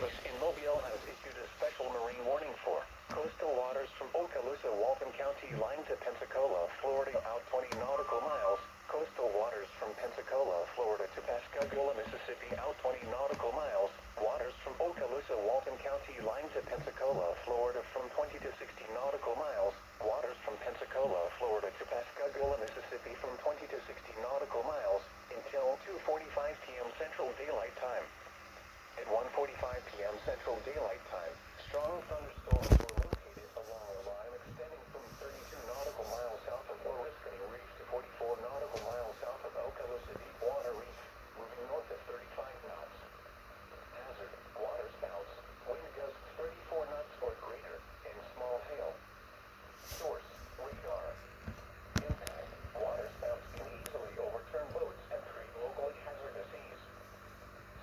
office in Mobile has issued a special marine warning for coastal waters from Okaloosa, Walton County line to Pensacola, Florida out 20 nautical miles, coastal waters from Pensacola, Florida to Pascagoula, Mississippi out 20 nautical miles, waters from Okaloosa, Walton County line to Pensacola, Florida from 20 to 60 nautical miles, waters from Pensacola, Florida to Pascagoula, Mississippi from 20 to 60 nautical miles, until 2:45 p.m. Central Daylight Time. At 1:45 p.m. Central Daylight Time, strong thunderstorms were located along a line extending from 32 nautical miles south of Oriskany Reef to 44 nautical miles south of Okaloosa Deepwater Reef, moving north at 35 knots. Hazard, waterspouts, wind gusts 34 knots or greater, and small hail. Source, radar. Impact, waterspouts can easily overturn boats and create locally hazardous seas.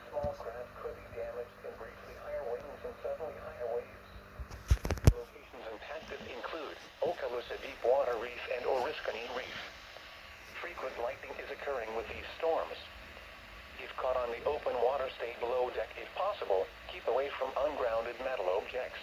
Small craft could be damaged in briefly higher winds and suddenly higher waves. Locations impacted include Okaloosa Deepwater Reef and Oriskany Reef. Frequent lightning is occurring with these storms. If caught on the open water, stay below deck if possible. Keep away from ungrounded metal objects.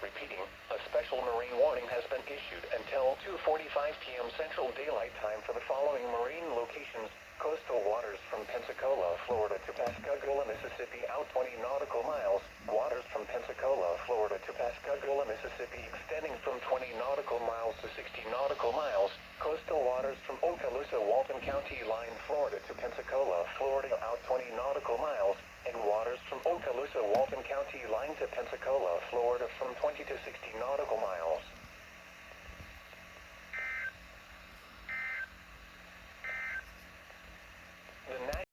Repeating, a special marine warning has been issued until 2:45 p.m. Central Daylight Time for the following marine locations: coastal waters from Pensacola, Florida to Pascagoula, Mississippi out 20 nautical miles, waters from Pensacola, Florida to Pascagoula, Mississippi extending from 20 nautical miles to 60 nautical miles, coastal waters from Okaloosa, Walton County line, Florida to Pensacola, Florida out 20 nautical miles, and waters from Okaloosa, Walton County line to Pensacola, Florida from 20 to 60 nautical miles.